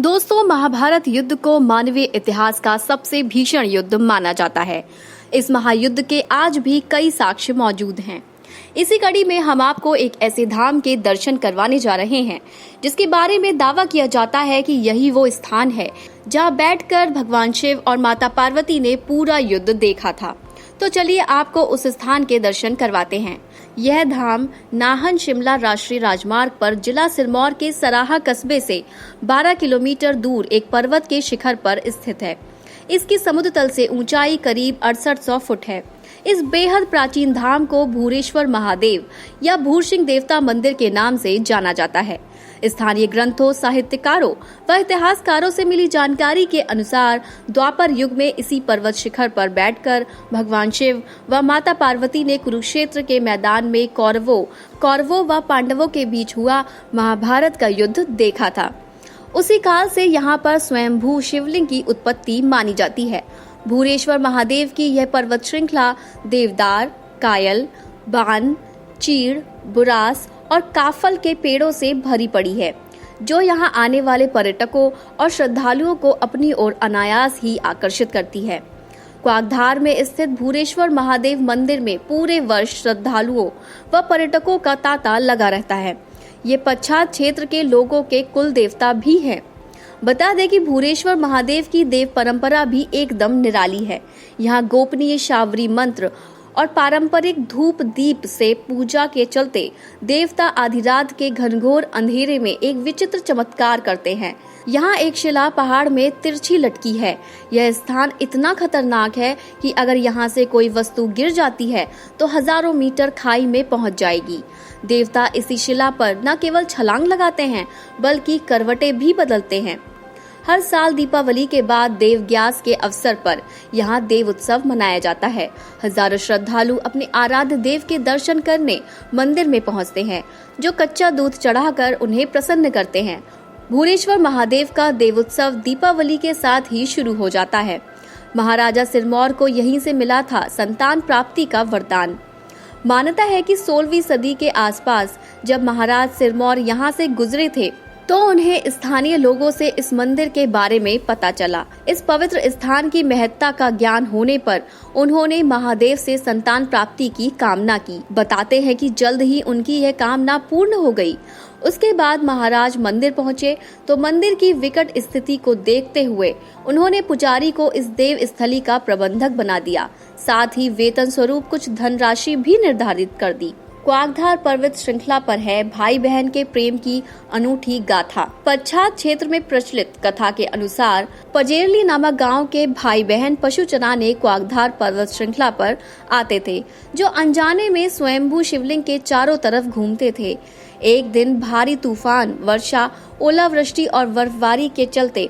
दोस्तों, महाभारत युद्ध को मानवीय इतिहास का सबसे भीषण युद्ध माना जाता है। इस महायुद्ध के आज भी कई साक्ष्य मौजूद हैं। इसी कड़ी में हम आपको एक ऐसे धाम के दर्शन करवाने जा रहे हैं जिसके बारे में दावा किया जाता है कि यही वो स्थान है जहां बैठकर भगवान शिव और माता पार्वती ने पूरा युद्ध देखा था। तो चलिए आपको उस स्थान के दर्शन करवाते हैं। यह धाम नाहन शिमला राष्ट्रीय राजमार्ग पर जिला सिरमौर के सराहा कस्बे से 12 किलोमीटर दूर एक पर्वत के शिखर पर स्थित है। इसकी समुद्र तल से ऊंचाई करीब 6800 फुट है। इस बेहद प्राचीन धाम को भूरेश्वर महादेव या भूरसिंह देवता मंदिर के नाम से जाना जाता है। स्थानीय ग्रंथों, साहित्यकारों व इतिहासकारों से मिली जानकारी के अनुसार द्वापर युग में इसी पर्वत शिखर पर बैठकर भगवान शिव व माता पार्वती ने कुरुक्षेत्र के मैदान में कौरवों व पांडवों के बीच हुआ महाभारत का युद्ध देखा था। उसी काल से यहाँ पर स्वयंभू शिवलिंग की उत्पत्ति मानी जाती है। भूरेश्वर महादेव की यह पर्वत श्रृंखला देवदार, कायल, बान, चीड़, बुरास और काफल के पेड़ों से भरी पड़ी है, जो यहाँ आने वाले पर्यटकों और श्रद्धालुओं को अपनी ओर अनायास ही आकर्षित करती है। क्वाकधार में स्थित भूरेश्वर महादेव मंदिर में पूरे वर्ष श्रद्धालुओं व पर्यटकों का तांता लगा रहता है। ये पश्चात क्षेत्र के लोगों के कुल देवता भी हैं। बता दें कि भूरेश्वर महादेव की देव परंपरा भी एकदम निराली है। यहाँ गोपनीय शावरी मंत्र और पारंपरिक धूप दीप से पूजा के चलते देवता आधी रात के घनघोर अंधेरे में एक विचित्र चमत्कार करते हैं। यहाँ एक शिला पहाड़ में तिरछी लटकी है। यह स्थान इतना खतरनाक है कि अगर यहाँ से कोई वस्तु गिर जाती है तो हजारों मीटर खाई में पहुँच जाएगी। देवता इसी शिला पर न केवल छलांग लगाते हैं बल्कि करवटें भी बदलते हैं। हर साल दीपावली के बाद देव ग्यास के अवसर पर यहाँ देव उत्सव मनाया जाता है। हजारों श्रद्धालु अपने आराध्य देव के दर्शन करने मंदिर में पहुँचते हैं, जो कच्चा दूध चढ़ाकर उन्हें प्रसन्न करते हैं। भूरेश्वर महादेव का देव उत्सव दीपावली के साथ ही शुरू हो जाता है। महाराजा सिरमौर को यहीं से मिला था संतान प्राप्ति का वरदान। मान्यता है कि 16वीं सदी के आसपास जब महाराज सिरमौर यहाँ से गुजरे थे तो उन्हें स्थानीय लोगों से इस मंदिर के बारे में पता चला। इस पवित्र स्थान की महत्ता का ज्ञान होने पर उन्होंने महादेव से संतान प्राप्ति की कामना की। बताते हैं कि जल्द ही उनकी यह कामना पूर्ण हो गई। उसके बाद महाराज मंदिर पहुंचे तो मंदिर की विकट स्थिति को देखते हुए उन्होंने पुजारी को इस देव स्थली का प्रबंधक बना दिया। साथ ही वेतन स्वरूप कुछ धनराशि भी निर्धारित कर दी। क्वाकधार पर्वत श्रृंखला पर है भाई बहन के प्रेम की अनूठी गाथा। पश्चात क्षेत्र में प्रचलित कथा के अनुसार पजेरली नामक गांव के भाई बहन पशु चराने क्वाकधार पर्वत श्रृंखला पर आते थे, जो अनजाने में स्वयंभू शिवलिंग के चारों तरफ घूमते थे। एक दिन भारी तूफान, वर्षा, ओलावृष्टि और बर्फबारी के चलते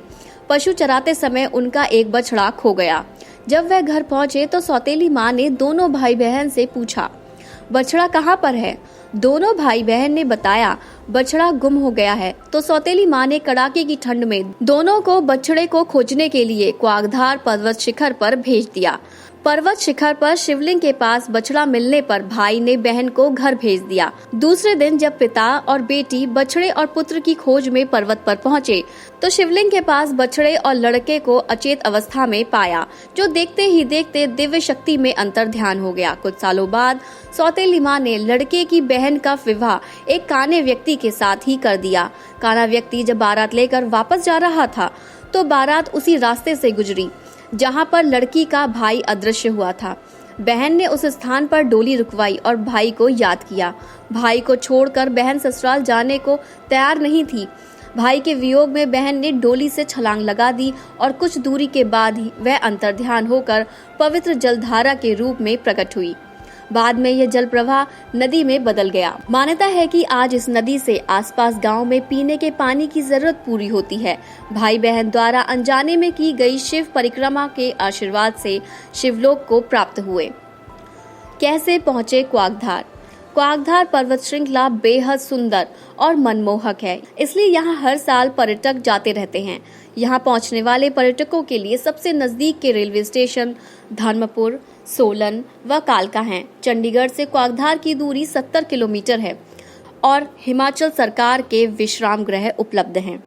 पशु चराते समय उनका एक बछड़ा खो गया। जब वह घर पहुंचे तो सौतेली माँ ने दोनों भाई बहन से पूछा, बछड़ा कहाँ पर है? दोनों भाई बहन ने बताया, बछड़ा गुम हो गया है। तो सौतेली माँ ने कड़ाके की ठंड में दोनों को बछड़े को खोजने के लिए क्वाकधार पर्वत शिखर पर भेज दिया। पर्वत शिखर पर शिवलिंग के पास बछड़ा मिलने पर भाई ने बहन को घर भेज दिया। दूसरे दिन जब पिता और बेटी बछड़े और पुत्र की खोज में पर्वत पर पहुंचे तो शिवलिंग के पास बछड़े और लड़के को अचेत अवस्था में पाया, जो देखते ही देखते दिव्य शक्ति में अंतर्ध्यान हो गया। कुछ सालों बाद सौतेली माँ ने लड़के की बहन का विवाह एक काने व्यक्ति के साथ ही कर दिया। काना व्यक्ति जब बारात लेकर वापस जा रहा था तो बारात उसी रास्ते से गुजरी जहां पर लड़की का भाई अदृश्य हुआ था। बहन ने उस स्थान पर डोली रुकवाई और भाई को याद किया। भाई को छोड़कर बहन ससुराल जाने को तैयार नहीं थी। भाई के वियोग में बहन ने डोली से छलांग लगा दी और कुछ दूरी के बाद ही वह अंतर्ध्यान होकर पवित्र जलधारा के रूप में प्रकट हुई। बाद में यह जल प्रवाह नदी में बदल गया। मान्यता है कि आज इस नदी से आसपास गांव में पीने के पानी की जरूरत पूरी होती है। भाई बहन द्वारा अनजाने में की गई शिव परिक्रमा के आशीर्वाद से शिवलोक को प्राप्त हुए। कैसे पहुँचे क्वाकधार? क्वाकधार पर्वत श्रृंखला बेहद सुंदर और मनमोहक है, इसलिए यहाँ हर साल पर्यटक जाते रहते हैं। यहाँ पहुँचने वाले पर्यटकों के लिए सबसे नजदीक के रेलवे स्टेशन धर्मपुर, सोलन व कालका हैं। चंडीगढ़ से क्वाकधार की दूरी 70 किलोमीटर है और हिमाचल सरकार के विश्राम गृह उपलब्ध हैं।